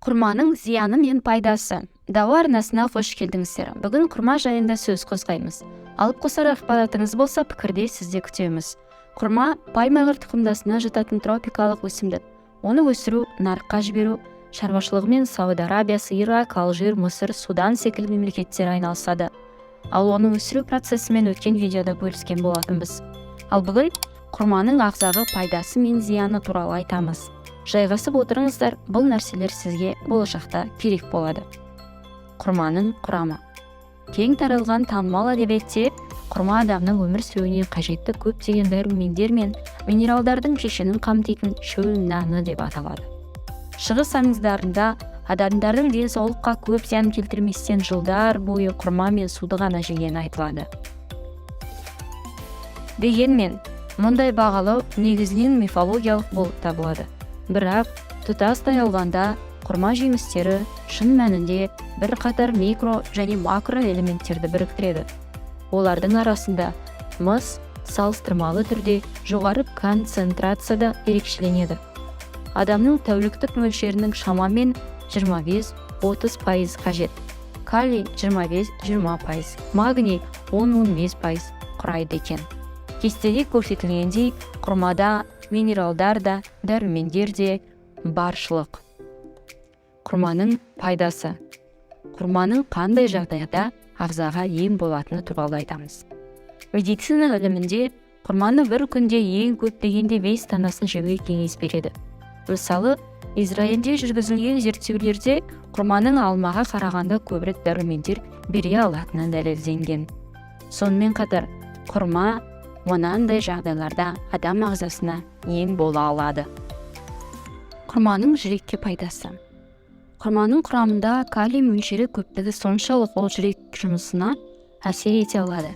Құрманың зияны мен пайдасы. Дауа арнасына қош келдіңіздер. Бүгін құрма жайында сөз қозғаймыз. Алып қосар ақпаратыңыз болса, пікірде сізде күтеміз. Құрма пальмалар тұқымдасына жататын тропикалық өсімдік. Оны өсіру, нарыққа жіберу шаруашылығымен Сауд Арабиясы, Ирак, Алжир, Мысыр, Судан секілді мемлекеттер айналысады. Ал оны өсіру процесімен өткен видеода бөліскен болатынбыз. Ал бүгін құрманың ағзаға пайдасы мен зияны туралы айтамыз. Жайғасып отырыңыздар, бұл нәрселер сізге болашақта керек болады. Құрманың құрамы. Кең таралған танымал әдебиетте құрма адамның өмір сүруіне қажетті көптеген дәрумендер мен минералдардың кешенін қамтитын шөл наны деп аталады. Шығыс аңыздарында адамдардың денсаулыққа көп зиян келтірместен жылдар бойы құрма мен суды ғана жегені айтылады. Дегенмен, мұндай бағалау негізінен мифологиялық болып табылады. Бірақ тұтастай алғанда құрма жемістері шын мәнінде бір қатар микро және макро элементтерді біріктіреді. Олардың арасында мыс салыстырмалы түрде жоғары концентрацияда ерекшеленеді. Адамның тәуліктік мөлшерінің шамамен 25-30% қажет. Калий 25-20%, магний 10-15% құрайды екен. Кестеде көрсетілгендей, құрмада минералдар да, дәрумендер де баршылық. Құрманың пайдасы. Құрманың қандай жағдайда ағзаға ем болатыны туралы айтамыз. Медицина ілімінде құрманы бір күнде ең көп дегенде 5 данасын жеуге кеңес береді. Мысалы, Израильде жүргізілген зерттеулерде құрманың алмаға қарағанда көбірек дәрумендер бере алатыны дәлелденген. Сонымен қатар, құрма мынандай жағдайларда адам ағзасына ем бола алады. Құрманың жүрекке пайдасы. Құрманың құрамында калий мөлшері көптігі соншалық ол жүрек жұмысына әсер ете алады.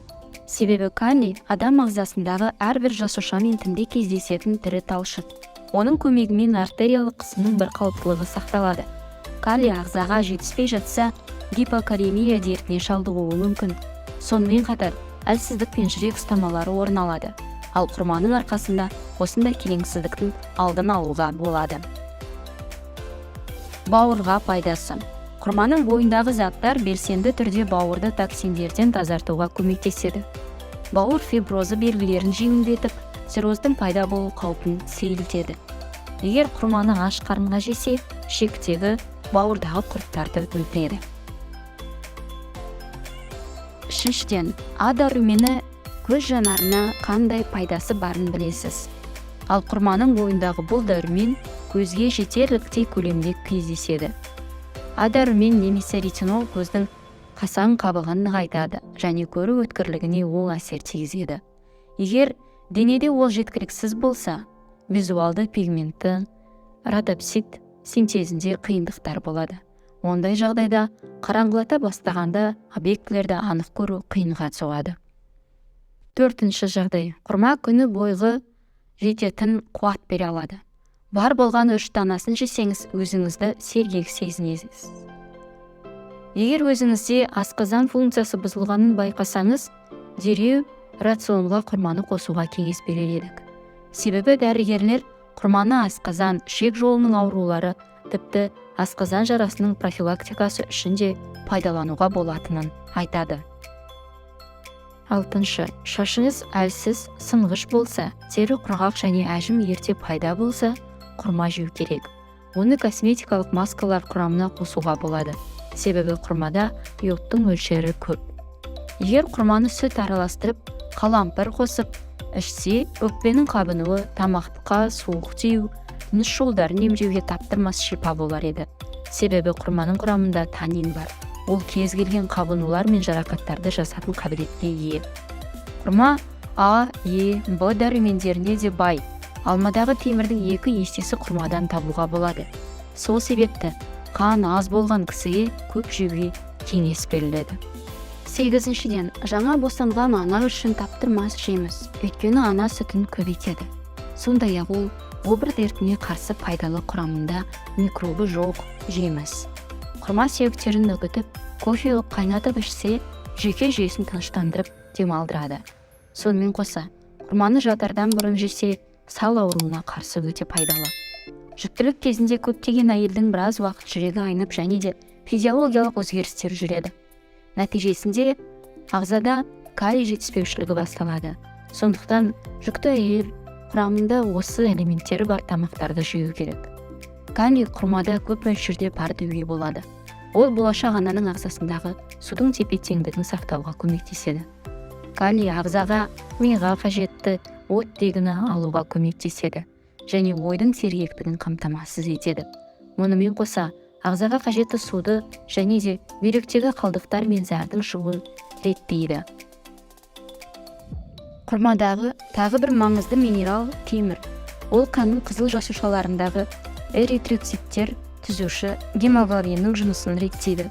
Себебі калий адам ағзасындағы әрбір жасушамен тінде кездесетін тірі талшық. Оның көмегімен артериялық қысымның бір қалыптылығы сақталады. Калий ағзаға жетіспей жатса, гипокалемия дертіне шалдығуы мүмкін. Сонымен қатар, әлсіздік пен жүрек ұстамалары орын алады. Ал құрманың арқасында осындай келеңсіздіктің алдын алуға болады. Бауырға пайдасы. Құрманың бойындағы заттар белсенді түрде бауырды токсиндерден тазартуға көмектеседі. Бауыр фиброзы белгілерін жеңілдетіп, цирроздың пайда болу қаупін сейілтеді. Егер құрманы аш қарынға жесе, ішектегі бауырдағы құрттарды өлтіреді. Үшіншіден, А дәрумені көз жанарына қандай пайдасы барын білесіз. Ал құрманың бойындағы бұл дәрумен көзге жетерліктей көлемде кездеседі. А дәрумен немесе ретинол көздің қасаң қабығын нығайтады және көру өткірлігіне ол әсер тигізеді. Егер денеде ол жеткіліксіз болса, визуалды пигментті родопсид синтезінде қиындықтар болады. Ондай жағдайда қараңғылата бастағанда объектілерді анық көру қиынға соғады. Төртінші жағдай. Құрма күні бойғы жететін қуат бере алады. Бар болған 3 данасын жесеңіз, өзіңізді сергек сезінесіз. Егер өзіңізде асқазан функциясы бұзылғанын байқасаңыз, дереу рационға құрманы қосуға кеңес берер едік. Себебі дәрігерлер құрманы асқазан, ішек жолының аурулары, тіпті асқазан жарасының профилактикасы үшін де пайдалануға болатынын айтады. Алтыншы. Шашыңыз әлсіз, сынғыш болса, тері құрғақ және әжім ерте пайда болса, құрма жеу керек. Оны косметикалық маскалар құрамына қосуға болады. Себебі құрмада йодтың мөлшері көп. Егер құрманы сүт араластырып, қалампыр қосып, ішсе, өкпенің қабынуы, тамақтыққа суық тию, тыныс жолдарын емдеуге таптырмас шипа болар еді. Себебі құрманың құрамында танин бар. Ол кез келген қабынулар мен жарақаттарды жасатын қабілетке ие. Құрма А, Е, Б дәрумендеріне де бай. Алмадағы темірдің 2 естесі құрмадан табуға болады. Сол себепті қан аз болған кісіге көп жеуге кеңес беріледі. 8-шіден, жаңа босанған ана үшін таптырмас жеміс, өйткені ана сүтін көбейтеді. Сондай-ақ ол обыр дертіне қарсы пайдалы құрамында микробы жоқ жеміс. Құрма сеуіктерін үгітіп, кофе қайнатып ішсе, жүйке жүйесін тыныштандырып демалдырады. Сонымен қоса, құрманы жатардан бұрын жесе, сал ауруына қарсы өте пайдалы. Жүктілік кезінде көптеген әйелдің біраз уақыт жүрегі айнып және де физиологиялық өзгерістер жүреді. Нәтижесінде ағзада калий жетіспеушілігі басталады. Сондықтан жүкті әйел құрамында осы элементтері бар тамақтарды жеу керек. Калий құрмада көп мөлшерде бар деуге болады. Ол болашақ ананың ағзасындағы судың тепе-теңдігін сақтауға көмектеседі. Калий ағзаға миға қажетті оттегіні алуға көмектеседі және ойдың сергектігін қамтамасыз етеді. Мұнымен қоса, ағзаға қажетті суды және де бүйректегі қалдықтар мен зәрдің шығуын реттейді. Құрмадағы тағы бір маңызды минерал темір. Ол қанның қызыл жасушаларындағы эритроциттер түзуші гемоглобиннің жұмысын реттейді.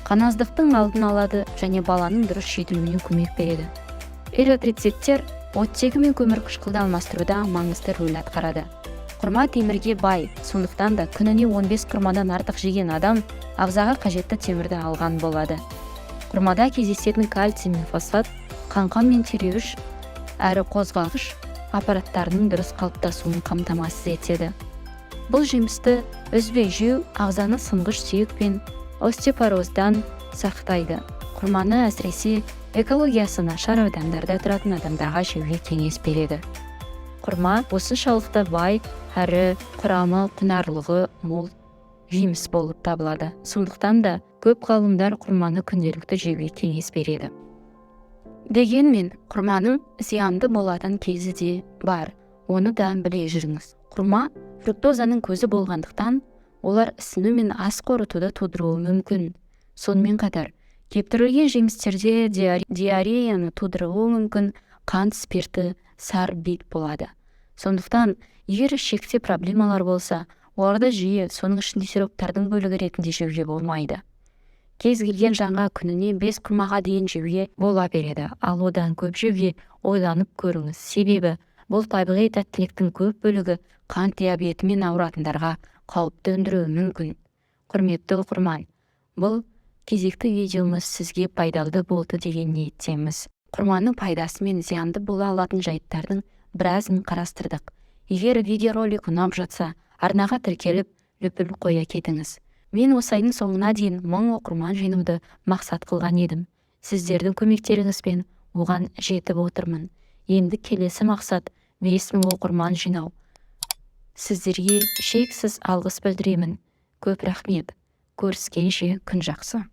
Қаназдықтың алдын алады және баланың дұрыс жетілуіне көмек береді. Эритроциттер оттегі мен көмір қышқылды алмастыруда маңызды рөл атқарады. Құрма темірге бай, сондықтан да күніне 15 құрмадан артық жеген адам ағзаға қажетті темірді алған болады. Құрмада кездесетін кальций мен фосфат қаңқа мен түйреуіш әрі қозғағыш аппараттарының дұрыс қалыптасуын қамтамасыз етеді. Бұл жемісті үзбей жеу ағзаны сынғыш сүйек пен остеопороздан сақтайды. Құрманы әсіресе экологиясы нашар аудандарда тұратын адамдарға жеуге кеңес береді. Құрма осыншалықты бай әрі құрамы құнарлығы мол жеміс болып табылады. Сондықтан да көп ғалымдар құрманы күнделікті жеуге кеңес береді. Дегенмен, құрманың зиянды болатын кезі де бар. Оны да біле жүріңіз. Құрма фруктозаның көзі болғандықтан, олар ісіну мен ас қорытуды тудыруы мүмкін. Сонымен қатар, кептірілген жемістерде диареяны тудыруы мүмкін, қант спирті сар бет болады. Сондықтан, егер ішекте проблемалар болса, оларды жиі, соның ішінде сироптардың бөлігі ретінде жеуге болмайды. Кез келген жанға күніне 5 құрмаға дейін жеуге бола береді. Ал одан көп жеуге ойланып көріңіз. Себебі бұл табиғи тәттіліктің көп бөлігі қант диабетімен ауыратындарға қауіп төндіруі мүмкін. Құрметті оқырман, бұл кезекті видеомыз сізге пайдалы болды деген ниеттеміз. Құрманың пайдасы мен зиянды бола алатын жайттардың біразын қарастырдық. Егер видеоролик ұнап жатса, арнаға тіркеліп, лүпіл қоя кетіңіз. Мен осы айдың соңына дейін 1000 оқырман жинауды мақсат қылған едім. Сіздердің көмектеріңізбен оған жетіп отырмын. Енді келесі мақсат 5000 оқырман жинау. Сіздерге шексіз алғыс білдіремін. Көп рахмет. Көріскенше күн жақсы.